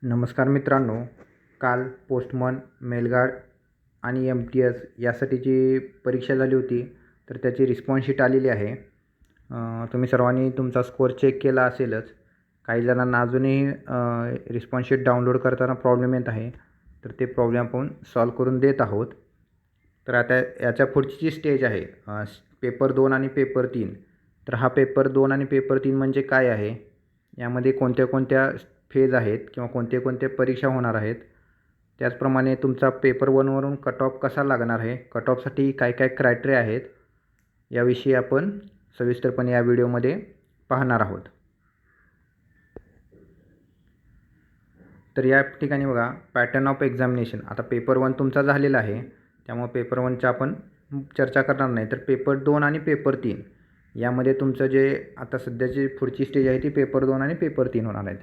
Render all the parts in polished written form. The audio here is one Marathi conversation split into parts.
नमस्कार मित्रांनो, काल पोस्टमन, मेलगार्ड आणि MTS यासाठीची परीक्षा झाली होती. तर त्याची रिस्पॉन्स शीट आलेली आहे. तुम्ही सर्वांनी तुमचा स्कोअर चेक केला असेलच. काही जणांना अजूनही रिस्पॉन्स शीट डाउनलोड करताना प्रॉब्लेम येत आहे. तर ते प्रॉब्लेम आपण सॉल्व्ह करून देत आहोत. तर आता याच्या पुढची जी स्टेज आहे, पेपर 2 आणि पेपर 3. तर हा पेपर 2 आणि पेपर 3 म्हणजे काय आहे? यामध्ये कोणत्या फेज आहेत किंवा कोणत्या परीक्षा होणार आहेत? त्याचप्रमाणे तुमचा पेपर 1 वरून कट ऑफ कसा लागणार आहे? कट ऑफसाठी काय क्रायटेरिया आहेत? याविषयी आपण सविस्तरपणे या व्हिडिओमध्ये पाहणार आहोत. तर या ठिकाणी बघा, पॅटर्न ऑफ एक्झामिनेशन. आता पेपर 1 तुमचा झालेला आहे, त्यामुळे पेपर 1च्या आपण चर्चा करणार नाही. तर पेपर 2 आणि पेपर 3 यामध्ये तुमचं जे आता सध्याची पुढची स्टेज आहे ती पेपर 2 आणि पेपर 3 होणार आहेत.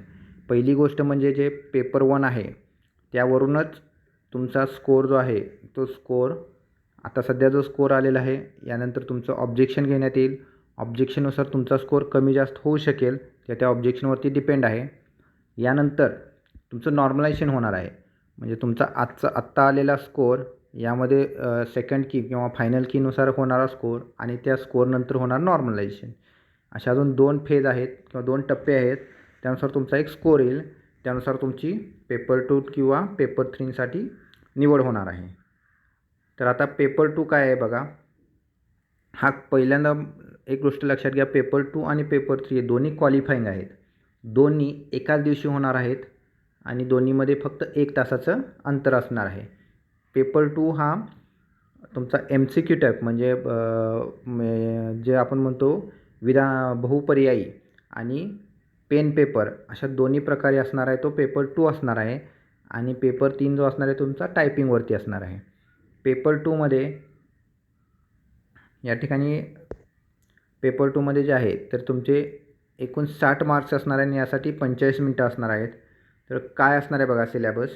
पहिली गोष्ट म्हणजे जे पेपर 1 आहे त्यावरूनच तुमचा स्कोअर जो आहे तो स्कोअर आता सध्या जो स्कोअर आलेला आहे यानंतर तुमचं ऑब्जेक्शन घेण्यात येईल. ऑब्जेक्शननुसार तुमचा स्कोअर कमी जास्त होऊ शकेल, त्या ऑब्जेक्शनवरती डिपेंड आहे. यानंतर तुमचं नॉर्मलायझेशन होणार आहे. म्हणजे तुमचा आत्ता आलेला स्कोअर यामध्ये सेकंड की किंवा फायनल कीनुसार होणारा स्कोअर आणि त्या स्कोअरनंतर होणार नॉर्मलायझेशन. अशा अजून 2 फेज आहेत किंवा 2 टप्पे आहेत. त्यानुसार तुमचा एक स्कोअर येईल. त्यानुसार तुमची पेपर 2 किंवा पेपर 3साठी निवड होणार आहे. तर आता पेपर 2 काय आहे बघा. हा पहिल्यांदा एक गोष्ट लक्षात घ्या, पेपर 2 आणि पेपर 3 दोन्ही क्वालिफाईंग आहेत. दोन्ही एकाच दिवशी होणार आहेत आणि दोन्हीमध्ये फक्त 1 तासाचं अंतर असणार आहे. पेपर 2 हा तुमचा MCQ टाईप म्हणजे जे आपण म्हणतो बहुपर्यायी आणि पेन पेपर अशा दोन्ही प्रकारे असणार आहे. तो पेपर 2 असणार आहे आणि पेपर 3 जो असणार आहे तुमचा टायपिंगवरती असणार आहे. पेपर 2मध्ये या ठिकाणी पेपर 2मध्ये जे आहे तर तुमचे एकूण 60 मार्क्स असणार आहे आणि यासाठी 45 मिनटं असणार आहेत. तर काय असणार आहे बघा सिलॅबस.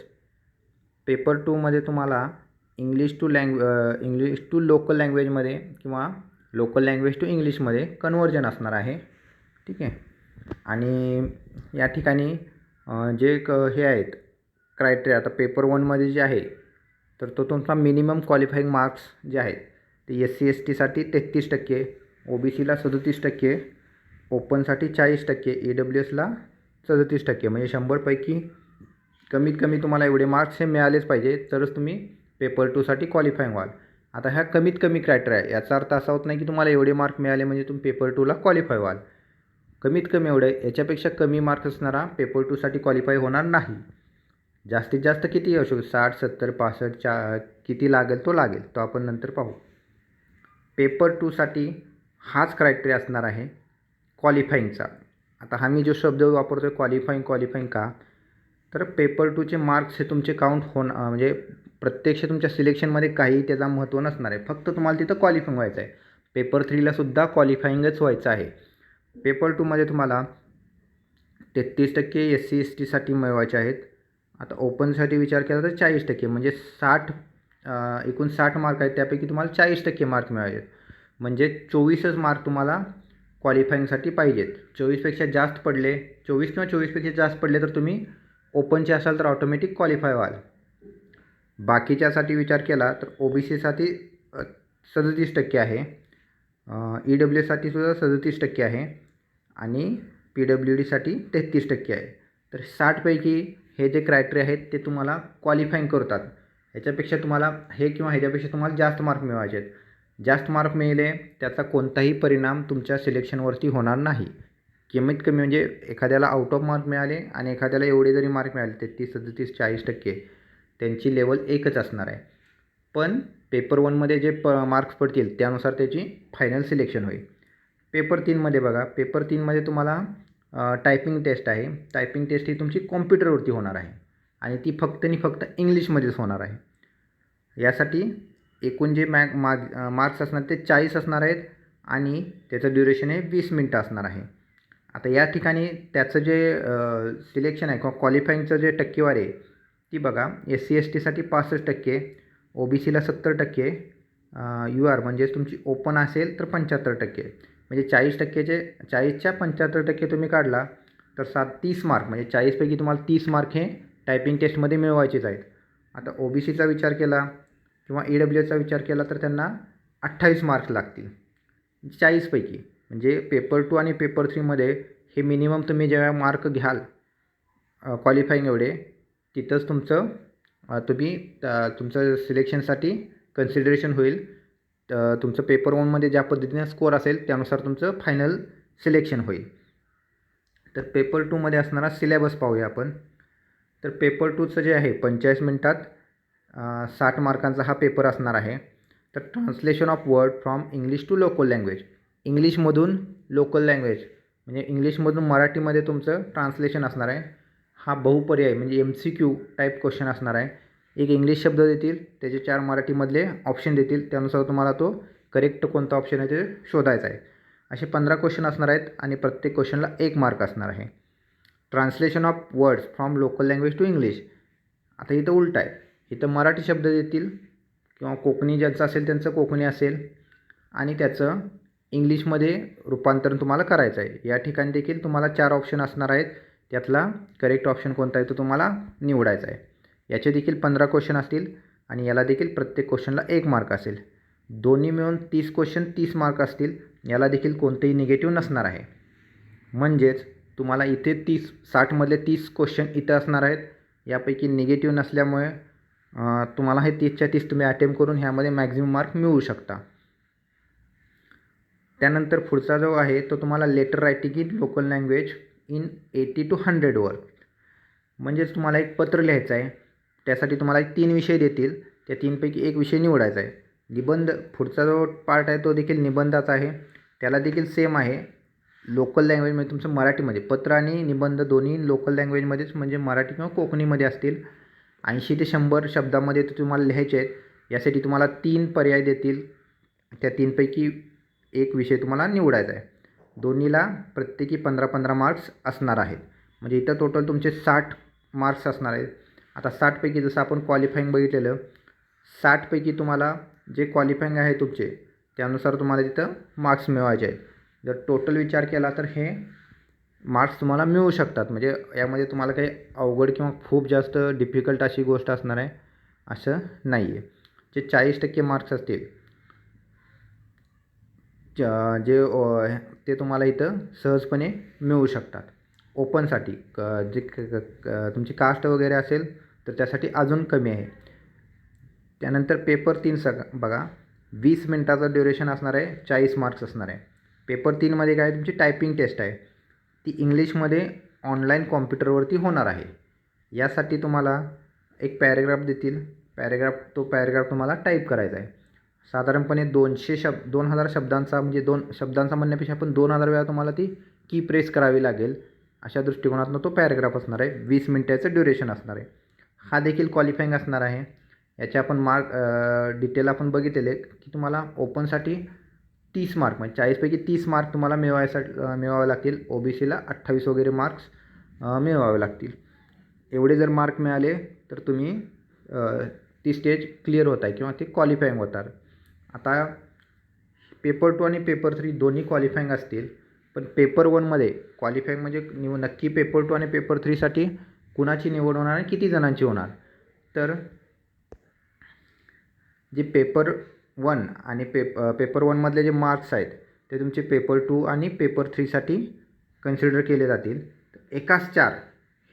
पेपर 2मध्ये तुम्हाला इंग्लिश टू लोकल लँग्वेजमध्ये किंवा लोकल लँग्वेज टू इंग्लिशमध्ये कन्व्हर्जन असणार आहे. ठीक आहे. आणि या ठिकाणी जे हे आहेत क्रायटेरिया, आता पेपर 1मध्ये जे आहे तर तो तुमचा मिनिमम क्वालिफाईंग मार्क्स जे आहेत ते SC STसाठी 33%, OBCला 37%, ओपनसाठी 40%, EWSला 37%. म्हणजे 100पैकी कमीत कमी तुम्हाला एवढे मार्क्स हे मिळालेच पाहिजे तरच तुम्ही पेपर 2साठी क्वालिफाईंग व्हाल. आता ह्या कमीत कमी क्रायटेरिया आहे. याचा अर्थ असा होत नाही की तुम्हाला एवढे मार्क मिळाले म्हणजे तुम्ही पेपर 2ला क्वालिफाय व्हाल. कमीत कमी एवढे, याच्यापेक्षा कमी मार्क्स असणारा पेपर 2साठी क्वालिफाय होणार नाही. जास्तीत जास्त किती येऊ शकतो, 60, 70, 65 किती लागेल तो लागेल, तो आपण नंतर पाहू. पेपर 2साठी हाच क्रायटेरिया असणार आहे क्वालिफाईंगचा. आता हा मी जो शब्द वापरतो आहे क्वालिफाईंग का, तर पेपर 2चे मार्क्स हे तुमचे काउंट म्हणजे प्रत्यक्ष तुमच्या सिलेक्शनमध्ये काही त्याचा महत्त्व नसणार आहे. फक्त तुम्हाला तिथं क्वालिफाईंग व्हायचं आहे. पेपर 3ला सुद्धा क्वालिफाईंगच व्हायचं आहे. पेपर 2मध्ये तुम्हाला 33% SC STसाठी मिळवायचे आहेत. आता ओपनसाठी विचार केला तर 40%, म्हणजे एकूण 60 मार्क आहेत त्यापैकी तुम्हाला 40% मार्क मिळाले. म्हणजे 24च मार्क तुम्हाला क्वालिफाईंगसाठी पाहिजेत. 24पेक्षा जास्त पडले, 24 किंवा 24पेक्षा जास्त पडले तर तुम्ही ओपनचे असाल तर ऑटोमॅटिक क्वालिफाय व्हाल. बाकीच्यासाठी विचार केला तर OBCसाठी 37% आहे, EWSसाठी सुद्धा 37% आहे आणि PWDसाठी 33% आहे. तर 60पैकी हे जे क्रायटेरिया आहेत ते तुम्हाला क्वालिफाईंग करतात. ह्याच्यापेक्षा तुम्हाला ह्याच्यापेक्षा तुम्हाला जास्त मार्क मिळवायचे आहेत. जास्त मार्क मिळाले त्याचा कोणताही परिणाम तुमच्या सिलेक्शनवरती होणार नाही. कमीत कमी म्हणजे एखाद्याला आउट ऑफ मार्क मिळाले आणि एखाद्याला एवढे जरी मार्क मिळाले 33, 37, 40% त्यांची लेवल एकच असणार आहे. पण पेपर 1मध्ये जे मार्क्स पडतील त्यानुसार त्याची फायनल सिलेक्शन होईल. पेपर 3मध्ये बघा, पेपर 3मध्ये तुम्हाला टायपिंग टेस्ट आहे. टायपिंग टेस्ट ही तुमची कॉम्प्युटरवरती होणार आहे आणि ती फक्त आणि फक्त इंग्लिशमध्येच होणार आहे. यासाठी एकूण जे मार्क्स असणार ते 40 असणार आहेत आणि त्याचं ड्युरेशन हे 20 मिनटं असणार आहे. आता या ठिकाणी त्याचं जे सिलेक्शन आहे किंवा क्वालिफाईंगचं जे टक्केवारी आहे ती बघा, SC STसाठी 65%, OBCला 70%, UR म्हणजेच तुमची ओपन असेल तर 75%. म्हणजे 40च्या 75% तुम्ही काढला तर 30 मार्क, म्हणजे 40पैकी तुम्हाला 30 मार्क हे टायपिंग टेस्टमध्ये मिळवायचेच आहेत. आता OBCचा विचार केला किंवा EWSचा विचार केला तर त्यांना 28 मार्क्स लागतील 40पैकी. म्हणजे पेपर 2 आणि पेपर 3मध्ये हे मिनिमम तुम्ही जेव्हा मार्क घ्याल क्वालिफाईंग एवढे, तिथंच तुम्ही तुमचं सिलेक्शनसाठी कन्सिडरेशन होईल. तुमचं पेपर 1मध्ये ज्या पद्धतीने स्कोअर असेल त्यानुसार तुमचं फायनल सिलेक्शन होईल. तर पेपर 2मध्ये असणारा सिलेबस पाहूया आपण. तर पेपर 2चं जे आहे 45 मिनिटात 60 मार्कांचा हा पेपर असणार आहे. तर translation of word from English to local language, इंग्लिशमधून लोकल लँग्वेज म्हणजे इंग्लिशमधून मराठीमध्ये तुमचं ट्रान्सलेशन असणार आहे. हा बहुपर्याय म्हणजे MCQ टाईप क्वेश्चन असणार आहे. एक इंग्लिश शब्द देतील, त्याचे 4 मराठीमधले ऑप्शन देतील, त्यानुसार तुम्हाला तो करेक्ट कोणता ऑप्शन आहे ते शोधायचा आहे. असे 15 क्वेश्चन असणार आहेत आणि प्रत्येक क्वेश्चनला 1 मार्क असणार आहे. Translation of words from local language to English, आता इथं उलट आहे. इथं मराठी शब्द देतील किंवा कोकणी ज्यांचं असेल त्यांचं कोकणी असेल आणि त्याचं इंग्लिशमध्ये रूपांतरण तुम्हाला करायचं आहे. या ठिकाणी देखील तुम्हाला 4 ऑप्शन असणार आहेत. त्यातला करेक्ट ऑप्शन कोणता आहे तो तुम्हाला निवडायचा आहे. याचे देखील 15 क्वेश्चन असतील आणि याला देखील प्रत्येक क्वेश्चनला 1 मार्क असेल. दोन्ही मिळून 30 क्वेश्चन 30 मार्क असतील. याला देखील कोणतेही निगेटिव्ह नसणार आहे. म्हणजेच तुम्हाला इथे 60मधले 30 क्वेश्चन इथं असणार आहेत. यापैकी निगेटिव्ह नसल्यामुळे तुम्हाला हे 30च्या 30 तुम्ही अटेम्प्ट करून ह्यामध्ये मॅक्झिमम मार्क मिळवू शकता. त्यानंतर पुढचा जो आहे तो तुम्हाला letter writing in local language in 80 to 100 word, म्हणजेच तुम्हाला एक पत्र लिहायचं आहे. त्यासाठी तुम्हाला 3 विषय देतील, त्या 3पैकी एक विषय निवडायचा आहे. निबंध पुढचा जो पार्ट आहे तो देखील निबंधाचा आहे. त्याला देखील सेम आहे. लोकल लँग्वेजमध्ये तुमचं मराठीमध्ये, पत्र आणि निबंध दोन्ही लोकल लँग्वेजमध्येच म्हणजे मराठी किंवा कोकणीमध्ये असतील. 80 ते 100 शब्दामध्ये ते तुम्हाला लिहायचे आहेत. यासाठी तुम्हाला 3 पर्याय देतील, त्या 3पैकी एक विषय तुम्हाला निवडायचा आहे. दोन्हीला प्रत्येकी 15-15 मार्क्स असणार आहेत. म्हणजे इथं टोटल तुमचे 60 मार्क्स असणार आहेत. आता 60पैकी जसं आपण क्वालिफाईंग बघितलेलं, 60पैकी तुम्हाला जे क्वालिफाईंग आहे तुमचे त्यानुसार तुम्हाला तिथं मार्क्स मिळवायचे आहेत. जर टोटल विचार केला तर हे मार्क्स तुम्हाला मिळू शकतात. म्हणजे यामध्ये तुम्हाला काही अवघड किंवा खूप जास्त डिफिकल्ट अशी गोष्ट असणार आहे असं नाही आहे. जे 40% मार्क्स असतील जे ते तुम्हाला इथं सहजपणे मिळू शकतात. ओपनसाठी जे तुमची कास्ट वगैरे असेल तर त्यासाठी अजून कमी आहे. त्यानंतर पेपर 3 बघा, 20 मिनिटाचं ड्युरेशन असणार आहे, 40 मार्क्स असणार आहे. पेपर 3मध्ये काय तुमची टायपिंग टेस्ट आहे, ती इंग्लिशमध्ये ऑनलाईन कॉम्प्युटरवरती होणार आहे. यासाठी तुम्हाला एक पॅरेग्राफ देतील, तो पॅरेग्राफ तुम्हाला टाईप करायचा आहे. साधारणपणे 2000 शब्दांचा, म्हणजे 2 शब्दांचा म्हणण्यापेक्षा आपण 2000 वेळा तुम्हाला ती की प्रेस करावी लागेल. अशा दृष्टिकोनातून तो पॅरेग्राफ असणार आहे. 20 मिनिटाचं ड्युरेशन असणार आहे. हा देखील क्वालिफाईंग असणार आहे. याचे आपण मार्क डिटेल आपण बघितलेले की तुम्हाला ओपनसाठी 30 मार्क म्हणजे 40पैकी 30 मार्क तुम्हाला मिळवावे लागतील. OBCला 28 वगैरे मार्क्स मिळवावे लागतील. एवढे जर मार्क मिळाले तर तुम्ही ती स्टेज क्लिअर होत आहे किंवा ते क्वालिफाईंग होतात. आता पेपर 2 आणि पेपर 3 दोन्ही क्वालिफाईंग असतील. पण पेपर 1मध्ये क्वालिफाईंग म्हणजे नक्की पेपर 2 आणि पेपर 3साठी कुणाची निवड होणार आणि किती जणांची होणार. तर जे पेपर 1 आणि पेपर 1मधले जे मार्क्स आहेत ते तुमचे पेपर 2 आणि पेपर 3साठी कन्सिडर केले जातील. एकास 4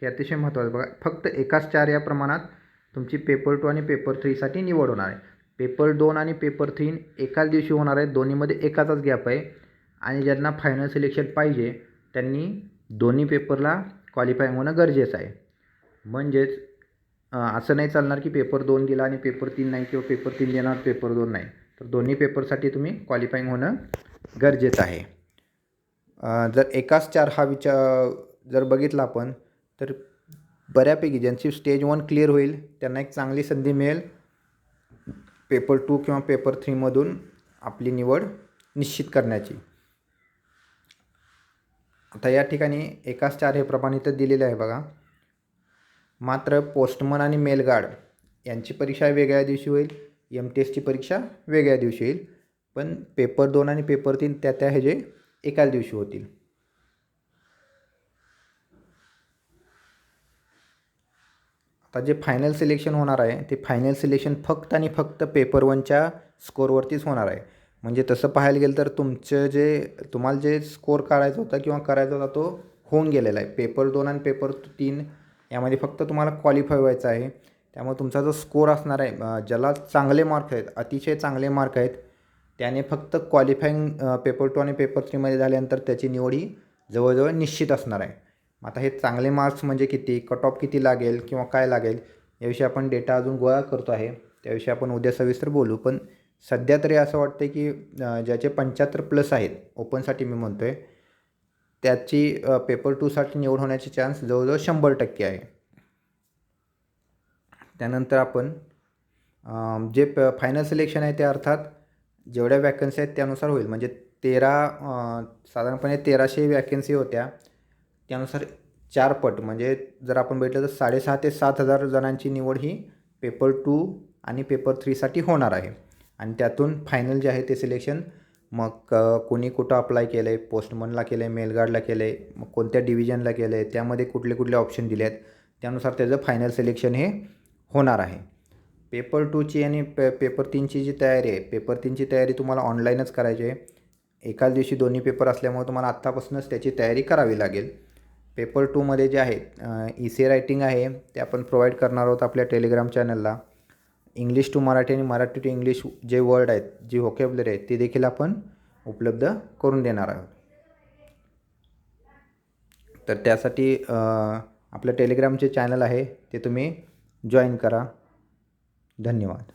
हे अतिशय महत्त्वाचं बघा, फक्त एकास 4 या प्रमाणात तुमची पेपर 2 आणि पेपर 3साठी निवड होणार आहे. पेपर 2 आणि पेपर 3 एकाच दिवशी होणार आहेत. दोन्हीमध्ये एकाचाच गॅप आहे आणि ज्यांना फायनल सिलेक्शन पाहिजे त्यांनी दोन्ही पेपरला क्वालिफाईंग होणं गरजेचं आहे. म्हणजेच असं नाही चालणार की पेपर 2 दिला आणि पेपर 3 नाही किंवा पेपर 3 देणार पेपर 2 नाही. तर दोन्ही पेपरसाठी तुम्ही क्वालिफाईंग होणं गरजेचं आहे. जर एकास 4 हा विचार जर बघितला आपण तर बऱ्यापैकी ज्यांची स्टेज 1 क्लिअर होईल त्यांना एक चांगली संधी मिळेल पेपर 2 किंवा पेपर 3मधून आपली निवड निश्चित करण्याची. आता या ठिकाणी एकास 4 हे प्रमाण इथं दिलेले आहे बघा. मात्र पोस्टमन आणि मेलगार्ड यांची परीक्षा वेगळ्या दिवशी होईल, MTSची परीक्षा वेगळ्या दिवशी होईल. पण पेपर 2 आणि पेपर 3 त्या ह्याचे एकाच दिवशी होतील. आता जे फायनल सिलेक्शन होणार आहे ते फायनल सिलेक्शन फक्त आणि फक्त पेपर 1च्या स्कोरवरतीच होणार आहे. म्हणजे तसं पाहायला गेलं तर तुम्हाला जे स्कोर काढायचा होता किंवा करायचा होता तो होऊन गेलेला आहे. पेपर 2 आणि पेपर 3 यामध्ये फक्त तुम्हाला क्वालिफाय व्हायचं आहे. त्यामुळे तुमचा जो स्कोर असणार आहे, ज्याला चांगले मार्क आहेत, अतिशय चांगले मार्क आहेत, त्याने फक्त क्वालिफाईंग पेपर 2 आणि पेपर 3मध्ये झाल्यानंतर त्याची निवड ही जवळजवळ निश्चित असणार आहे. आता हे चांगले मार्क्स म्हणजे किती, कट ऑफ किती लागेल किंवा काय लागेल याविषयी आपण डेटा अजून गोळा करतो आहे. त्याविषयी आपण उद्या सविस्तर बोलू. पण सध्या तरी असं वाटतं की ज्याचे 75+ आहेत ओपनसाठी मी म्हणतो आहे, त्याची पेपर 2साठी निवड होण्याचे चान्स जवळजवळ 100% आहे. त्यानंतर आपण जे फायनल सिलेक्शन आहे ते अर्थात जेवढ्या वॅकन्सी आहेत त्यानुसार होईल. म्हणजे साधारणपणे 1300 वॅकन्सी होत्या, त्यानुसार 4 पट म्हणजे जर आपण बघितलं तर 6,500 ते 7,000 जणांची निवड ही पेपर 2 आणि पेपर 3साठी होणार आहे. आणि त्यातून फायनल जे आहे ते सिलेक्शन मग कोणी कुठं अप्लाय केलं आहे, पोस्टमनला केलं आहे, मेलगार्डला केलं आहे, मग कोणत्या डिव्हिजनला केलं आहे, त्यामध्ये कुठले कुठले ऑप्शन दिले आहेत, त्यानुसार त्याचं फायनल सिलेक्शन हे होणार आहे. पेपर 2ची आणि पेपर 3ची जी तयारी आहे, पेपर 3ची तयारी तुम्हाला ऑनलाईनच करायची आहे. एकाच दिवशी दोन्ही पेपर असल्यामुळे तुम्हाला आत्तापासूनच त्याची तयारी करावी लागेल. पेपर 2मध्ये जे आहे EC रायटिंग आहे ते आपण प्रोव्हाइड करणार आहोत आपल्या टेलिग्राम चॅनलला. इंग्लिश टू मराठी आणि मराठी टू इंग्लिश जे वर्ड आहेत, जी व्होकॅब्युलरी आहे ती देखील आपण उपलब्ध करून देणार आहोत. तर त्यासाठी आपलं टेलिग्रामचे चॅनल आहे ते तुम्ही जॉईन करा. धन्यवाद.